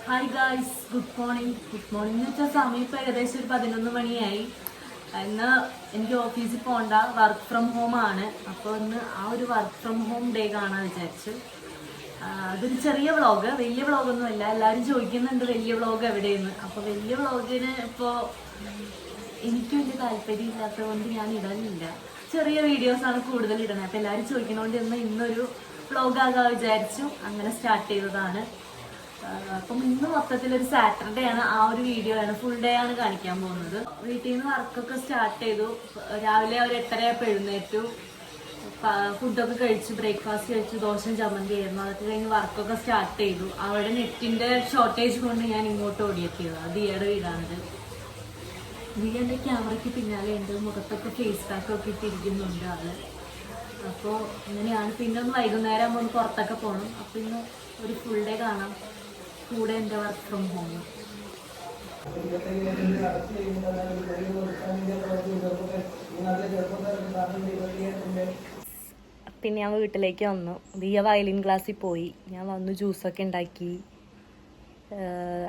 Hi guys, good morning. Good morning എന്ന് വെച്ചാൽ സമയം ഇപ്പോൾ ഏകദേശം ഒരു 11 മണിയായി. ഇന്ന് എനിക്ക് ഓഫീസിൽ പോകണ്ട, വർക്ക് ഫ്രം ഹോം ആണ്. അപ്പോൾ ഇന്ന് ആ ഒരു വർക്ക് ഫ്രം ഹോം ഡേ കാണാൻ വിചാരിച്ചു. അതൊരു ചെറിയ വ്ളോഗ്, വലിയ വ്ളോഗൊന്നുമല്ല. എല്ലാവരും ചോദിക്കുന്നുണ്ട് വലിയ വ്ളോഗ് എവിടെയെന്ന്. അപ്പോൾ വലിയ വ്ളോഗിന് ഇപ്പോൾ എനിക്ക് വലിയ താല്പര്യം ഇല്ലാത്തതുകൊണ്ട് ഞാൻ ഇടാനില്ല. ചെറിയ വീഡിയോസാണ് കൂടുതൽ ഇടുന്നത്. അപ്പോൾ എല്ലാവരും ചോദിക്കുന്നതുകൊണ്ട് ഇന്നൊരു വ്ളോഗ് ആകാൻ വിചാരിച്ചു. അങ്ങനെ സ്റ്റാർട്ട് ചെയ്തതാണ്. അപ്പം ഇന്ന് മൊത്തത്തിലൊരു സാറ്റർഡേ ആണ്. ആ ഒരു വീഡിയോ ആണ്, ഫുൾ ഡേ ആണ് കാണിക്കാൻ പോകുന്നത്. വീട്ടിൽ നിന്ന് വർക്കൊക്കെ സ്റ്റാർട്ട് ചെയ്തു. രാവിലെ ഒരു 8:30 എഴുന്നേറ്റു. ഫുഡൊക്കെ കഴിച്ചു, ബ്രേക്ക്ഫാസ്റ്റ് കഴിച്ചു. ദോശയും ചമ്മന്തി ആയിരുന്നു. അതൊക്കെ കഴിഞ്ഞ് വർക്കൊക്കെ സ്റ്റാർട്ട് ചെയ്തു. അവിടെ നെറ്റിന്റെ ഷോർട്ടേജ് കൊണ്ട് ഞാൻ ഇങ്ങോട്ട് ഓടിയെത്തിയത്. ദിയയുടെ വീടാണിത്. ദിയന്റെ ക്യാമറയ്ക്ക് പിന്നാലെ ഉണ്ട്. മുഖത്തൊക്കെ ഫേസ് പാക്ക് ഒക്കെ ഇട്ടിരിക്കുന്നുണ്ട് ആള്. അപ്പോൾ ഇങ്ങനെയാണ്. പിന്നെ ഒന്ന് വൈകുന്നേരം ആകുമ്പോൾ ഒന്ന് പുറത്തൊക്കെ പോകണം. അപ്പോൾ ഇന്ന് ഒരു ഫുൾ ഡേ കാണാം. കൂടെ എൻ്റെ വർക്ക് ഫ്രം ഹോം. പിന്നെ ഞാൻ വീട്ടിലേക്ക് വന്നു. ദിയ വയലിൻ ക്ലാസ്സിൽ പോയി. ഞാൻ വന്നു, ജ്യൂസൊക്കെ ഉണ്ടാക്കി.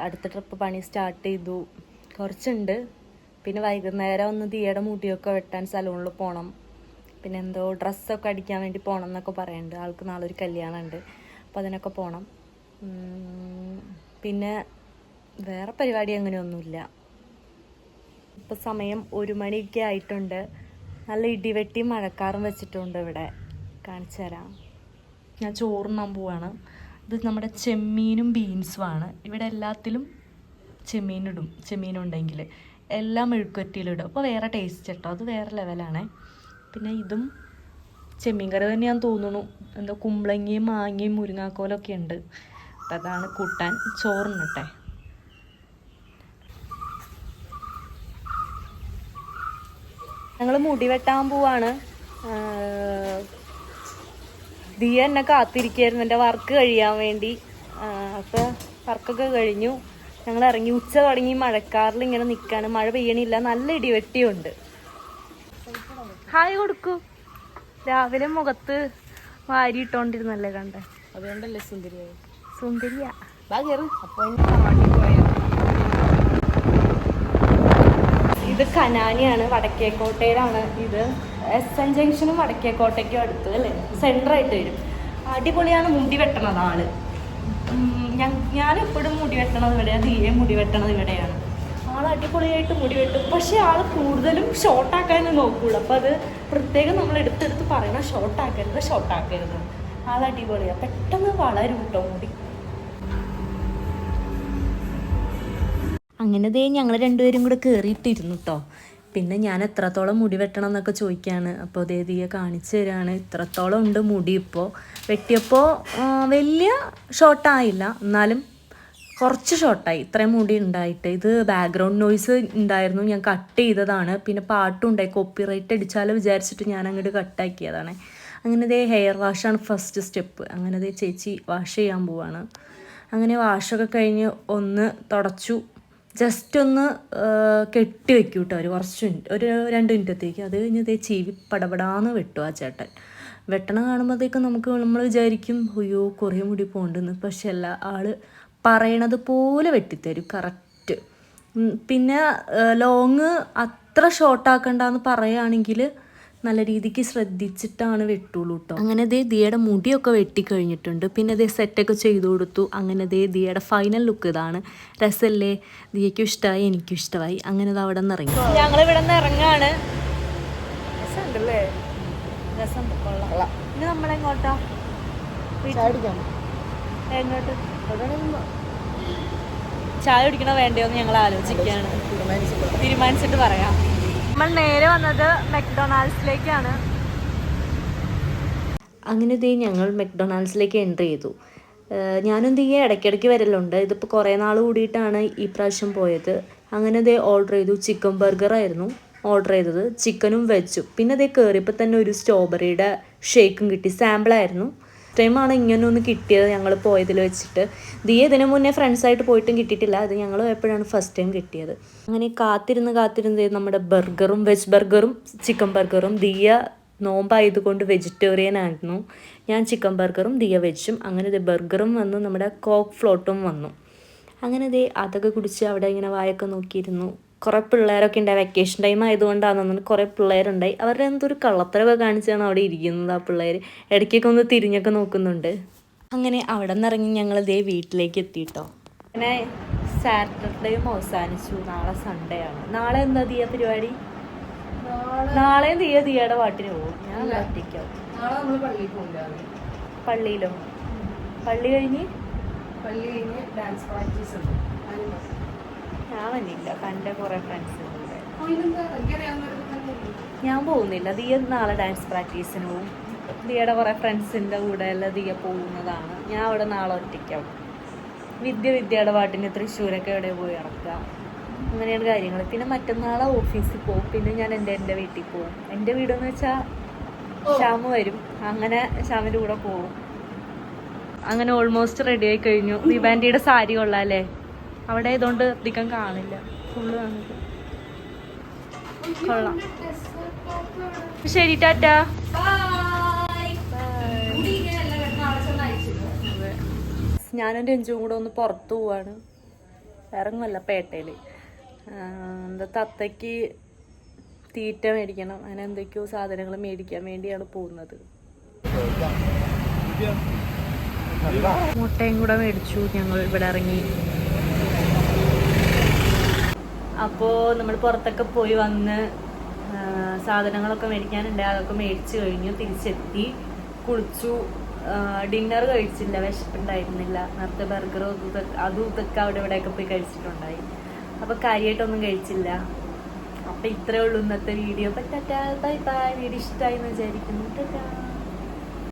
അടുത്ത ട്രിപ്പ് പണി സ്റ്റാർട്ട് ചെയ്തു. കുറച്ചുണ്ട്. പിന്നെ വൈകുന്നേരം ഒന്ന് ദിയയുടെ മുടിയൊക്കെ വെട്ടാൻ സലൂണിൽ പോകണം. പിന്നെ എന്തോ ഡ്രസ്സൊക്കെ അടിക്കാൻ വേണ്ടി പോകണം എന്നൊക്കെ പറയുന്നുണ്ട്. ആൾക്ക് നാളെ ഒരു കല്യാണം ഉണ്ട്. അപ്പോൾ അതിനൊക്കെ പോകണം. പിന്നെ വേറെ പരിപാടി അങ്ങനെയൊന്നുമില്ല. ഇപ്പോൾ സമയം 1 മണിയൊക്കെ ആയിട്ടുണ്ട്. നല്ല ഇടിവെട്ടി മഴക്കാറും വെച്ചിട്ടുണ്ട്. ഇവിടെ കാണിച്ചു തരാം. ഞാൻ ചോറുണ്ണാൻ പോവാണ്. ഇത് നമ്മുടെ ചെമ്മീനും ബീൻസുമാണ്. ഇവിടെ എല്ലാത്തിലും ചെമ്മീനിടും. ചെമ്മീനുണ്ടെങ്കിൽ എല്ലാം മെഴുക്കുവരട്ടിയിലിടും. അപ്പോൾ വേറെ ടേസ്റ്റ് കേട്ടോ, അത് വേറെ ലെവലാണ്. പിന്നെ ഇതും ചെമ്മീൻ കറി തന്നെയാന്ന് തോന്നുന്നു. എന്തോ കുമ്പളങ്ങയും മാങ്ങയും മുരിങ്ങാക്കോലൊക്കെ ഉണ്ട്. അപ്പം അതാണ് കൂട്ടാൻ. ചോറിനട്ടെ. ഞങ്ങൾ മുടി വെട്ടാൻ പോവാണ്. ദിയ എന്നെ കാത്തിരിക്കുകയായിരുന്നു എൻ്റെ വർക്ക് കഴിയാൻ വേണ്ടി. അപ്പോൾ വർക്കൊക്കെ കഴിഞ്ഞു. ഞങ്ങൾ ഇറങ്ങി. ഉച്ച തുടങ്ങി മഴക്കാറിൽ ഇങ്ങനെ നിൽക്കുകയാണ്. മഴ പെയ്യണില്ല, നല്ല ഇടിവെട്ടിയുണ്ട്. ഹായ് കൊടുക്കൂ. രാവിലെ മുഖത്ത് വാരിയിട്ടോണ്ടിരുന്നല്ലേ കണ്ടേ, അതുകൊണ്ടല്ലേ സുന്ദരിയായി. സുന്ദരിയാ. ഇത് കനാനിയാണ്, വടക്കേക്കോട്ടയിലാണ്. ഇത് SN ജംഗ്ഷനും വടക്കേക്കോട്ടയ്ക്കും അടുത്ത് അല്ലേ, സെൻറ്ററായിട്ട് വരും. അടിപൊളിയാണ്. മുടി വെട്ടണത് ആള്. ഞാൻ എപ്പോഴും മുടി വെട്ടണത് ഇവിടെയാണ്. തീരെ മുടി വെട്ടണത് ഇവിടെയാണ്. ആൾ അടിപൊളിയായിട്ട് മുടി വെട്ടും. പക്ഷേ ആൾ കൂടുതലും ഷോർട്ടാക്കാനേ നോക്കുള്ളൂ. അപ്പോൾ അത് പ്രത്യേകം നമ്മൾ എടുത്തെടുത്ത് പറയണം, ഷോർട്ടാക്കരുത്. ആൾ അടിപൊളിയാണ്. പെട്ടെന്ന് വളരും കേട്ടോ മുടി. അങ്ങനെ ഞങ്ങൾ രണ്ടുപേരും കൂടെ കയറിയിട്ടിരുന്നു കേട്ടോ. പിന്നെ ഞാൻ എത്രത്തോളം മുടി വെട്ടണം എന്നൊക്കെ ചോദിക്കുകയാണ്. അപ്പോൾ ദിയെ കാണിച്ചു തരാണ്. ഇത്രത്തോളം ഉണ്ട് മുടി. ഇപ്പോൾ വെട്ടിയപ്പോൾ വലിയ ഷോർട്ടായില്ല, എന്നാലും കുറച്ച് ഷോർട്ടായി. ഇത്രയും മുടി ഉണ്ടായിട്ട്. ഇത് ബാക്ക്ഗ്രൗണ്ട് നോയ്സ് ഉണ്ടായിരുന്നു, ഞാൻ കട്ട് ചെയ്തതാണ്. പിന്നെ പാട്ടും ഉണ്ടായി, കോപ്പിറൈറ്റ് അടിച്ചാലോ വിചാരിച്ചിട്ട് ഞാൻ അങ്ങോട്ട് കട്ടാക്കിയതാണ്. അങ്ങനെ ഹെയർ വാഷാണ് ഫസ്റ്റ് സ്റ്റെപ്പ്. അങ്ങനെ ചേച്ചി വാഷ് ചെയ്യാൻ പോവാണ്. അങ്ങനെ വാഷൊക്കെ കഴിഞ്ഞ് ഒന്ന് തുടച്ചു. ജസ്റ്റ് ഒന്ന് കെട്ടി വെക്കും കേട്ടോ, കുറച്ച് മിനിറ്റ്, ഒരു 2 മിനിറ്റത്തേക്ക്. അത് കഴിഞ്ഞ് ചീവി പടപടാന്ന് വെട്ടും ആ ചേട്ടൻ. വെട്ടണം കാണുമ്പോഴത്തേക്കും നമ്മൾ വിചാരിക്കും അയ്യോ കുറേ മുടി പോകണ്ടെന്ന്. പക്ഷെ അല്ല, ആള് പറയണത് പോലെ വെട്ടിത്തരും കറക്റ്റ്. പിന്നെ ലോങ് അത്ര ഷോർട്ടാക്കണ്ടെന്ന് പറയുകയാണെങ്കിൽ നല്ല രീതിക്ക് ശ്രദ്ധിച്ചിട്ടാണ് വെട്ടുള്ളൂ കേട്ടോ. അങ്ങനെ ദിയയുടെ മുടിയൊക്കെ വെട്ടിക്കഴിഞ്ഞിട്ടുണ്ട്. പിന്നെ സെറ്റൊക്കെ ചെയ്തു കൊടുത്തു. അങ്ങനെ ദിയയുടെ ഫൈനൽ ലുക്ക് ഇതാണ്. രസമല്ലേ? ദിയയ്ക്കും ഇഷ്ടമായി, എനിക്കും ഇഷ്ടമായി. അങ്ങനെ അവിടെ നിന്ന് ഇറങ്ങി. ഞങ്ങളിവിടെ നിന്ന് ഇറങ്ങാണ്. രസമുണ്ടല്ലേ? രസമുണ്ട്, കൊള്ളാം. ഇനി നമ്മളെങ്ങോട്ടാ? എങ്ങോട്ട്? ചായ കുടിക്കണോ വേണ്ടയോന്ന് ഞങ്ങൾ ആലോചിക്കുകയാണ്. തീരുമാനിച്ചിട്ട് പറയാം. നമ്മൾ നേരെ വന്നത് മെക്ഡൊണാൾഡ്സിലേക്കാണ്. അങ്ങനെ ഞങ്ങൾ മെക്ഡൊണാൾഡ്സിലേക്ക് എൻ്റർ ചെയ്തു. ഞാനും ഇടയ്ക്കിടയ്ക്ക് വരലുണ്ട്. ഇതിപ്പോൾ കുറേ നാൾ കൂടിയിട്ടാണ് ഈ പ്രാവശ്യം പോയത്. അങ്ങനെ ഓർഡർ ചെയ്തു. ചിക്കൻ ബർഗറായിരുന്നു ഓർഡർ ചെയ്തത്, ചിക്കനും വെജും. പിന്നെ കയറിയപ്പോൾ തന്നെ ഒരു സ്ട്രോബെറിയുടെ ഷേക്കും കിട്ടി. സാമ്പിളായിരുന്നു. ടൈമാണ് ഇങ്ങനെ ഒന്ന് കിട്ടിയത് ഞങ്ങൾ പോയതിൽ വെച്ചിട്ട്. ദിയ ഇതിനു മുന്നേ ഫ്രണ്ട്സായിട്ട് പോയിട്ടും കിട്ടിയിട്ടില്ല. അത് ഞങ്ങൾ എപ്പോഴാണ് ഫസ്റ്റ് ടൈം കിട്ടിയത്. അങ്ങനെ കാത്തിരുന്ന് നമ്മുടെ ബർഗറും, വെജ് ബർഗറും ചിക്കൻ ബർഗറും. ദിയ നോമ്പായതുകൊണ്ട് വെജിറ്റേറിയൻ ആയിരുന്നു. ഞാൻ ചിക്കൻ ബർഗറും ദിയ വെജും. അങ്ങനെ ബർഗറും വന്നു, നമ്മുടെ കോക്ക് ഫ്ലോട്ടും വന്നു. അങ്ങനെ ദേ അതൊക്കെ കുടിച്ച് അവിടെ ഇങ്ങനെ വായൊക്കെ നോക്കിയിരുന്നു. കുറേ പിള്ളേരൊക്കെ ഉണ്ടായി, വെക്കേഷൻ ടൈം ആയതുകൊണ്ടാണെന്നു കുറേ പിള്ളേരുണ്ടായി. അവരുടെ എന്തൊരു കള്ളത്തരമൊക്കെ കാണിച്ചാണ് അവിടെ ഇരിക്കുന്നത്. ആ പിള്ളേർ ഇടയ്ക്കൊക്കെ ഒന്ന് തിരിഞ്ഞൊക്കെ നോക്കുന്നുണ്ട്. അങ്ങനെ അവിടെ നിന്ന് ഇറങ്ങി ഞങ്ങൾ ദേ വീട്ടിലേക്ക് എത്തിയിട്ടോ. അങ്ങനെ സാറ്റർഡേയും അവസാനിച്ചു. നാളെ സൺഡേ ആണ്. നാളെ എന്താ ദിയ പരിപാടി? നാളെ ദിയയുടെ പാട്ടിന് പോകും. ഞാൻ ഒറ്റയ്ക്കാവും. പള്ളിയിലോ? പള്ളി കഴിഞ്ഞ് ഡാൻസ് പ്രാക്ടീസ് ഉണ്ട്. ഞാൻ വന്നില്ല. എൻ്റെ കുറേ ഫ്രണ്ട്സ് ഞാൻ പോകുന്നില്ല. ദിയ നാളെ ഡാൻസ് പ്രാക്ടീസിന് പോകും. ദിയയുടെ കുറേ ഫ്രണ്ട്സിൻ്റെ കൂടെ എല്ലാം ദിയ പോകുന്നതാണ്. ഞാൻ അവിടെ നാളെ ഒറ്റയ്ക്കാവും. വിദ്യയുടെ പാട്ടിന് തൃശ്ശൂരൊക്കെ എവിടെ പോയി നടക്കാം. അങ്ങനെയാണ് കാര്യങ്ങൾ. പിന്നെ മറ്റന്നാളെ ഓഫീസിൽ പോകും. പിന്നെ ഞാൻ എൻ്റെ വീട്ടിൽ പോകും. എൻ്റെ വീടെന്ന് വെച്ചാൽ ശ്യാമ് വരും. അങ്ങനെ ശ്യാമിൻ്റെ കൂടെ പോകും. അങ്ങനെ ഓൾമോസ്റ്റ് റെഡി ആയി കഴിഞ്ഞു. ദീപാൻറ്റിയുടെ സാരി കൊള്ളാം അല്ലേ? അവിടെ ആയതുകൊണ്ട് അധികം കാണില്ല, ഫുള്ള് കാണില്ല. കൊള്ളാം. ശരി, ടാറ്റാ. ഞാനും രഞ്ജുവും കൂടെ ഒന്ന് പുറത്തു പോവാണ്. ഇറങ്ങുമല്ല, പേട്ടയിൽ. എന്താ തത്തയ്ക്ക് തീറ്റ മേടിക്കണം. അങ്ങനെ എന്തൊക്കെയോ സാധനങ്ങൾ മേടിക്കാൻ വേണ്ടിയാണ് പോകുന്നത്. മുട്ടയും കൂടെ മേടിച്ചു. ഞങ്ങൾ ഇവിടെ ഇറങ്ങി. അപ്പോൾ നമ്മൾ പുറത്തൊക്കെ പോയി വന്ന് സാധനങ്ങളൊക്കെ മേടിക്കാനുണ്ട്. അതൊക്കെ മേടിച്ചു കഴിഞ്ഞു. തിരിച്ചെത്തി, കുളിച്ചു. ഡിന്നർ കഴിച്ചില്ല, വിശപ്പുണ്ടായിരുന്നില്ല. നേരത്തെ ബർഗർ അതും ഇതൊക്കെ അവിടെ ഇവിടെയൊക്കെ പോയി കഴിച്ചിട്ടുണ്ടായി. അപ്പോൾ കാര്യമായിട്ടൊന്നും കഴിച്ചില്ല. അപ്പോൾ ഇത്രയേ ഉള്ളൂ ഇന്നത്തെ വീഡിയോ. അപ്പോൾ ടാറ്റാ, ബൈ ബൈ. വീഡിയോ ഇഷ്ടമായി എന്ന് വിചാരിക്കുന്നു. ടാറ്റാ.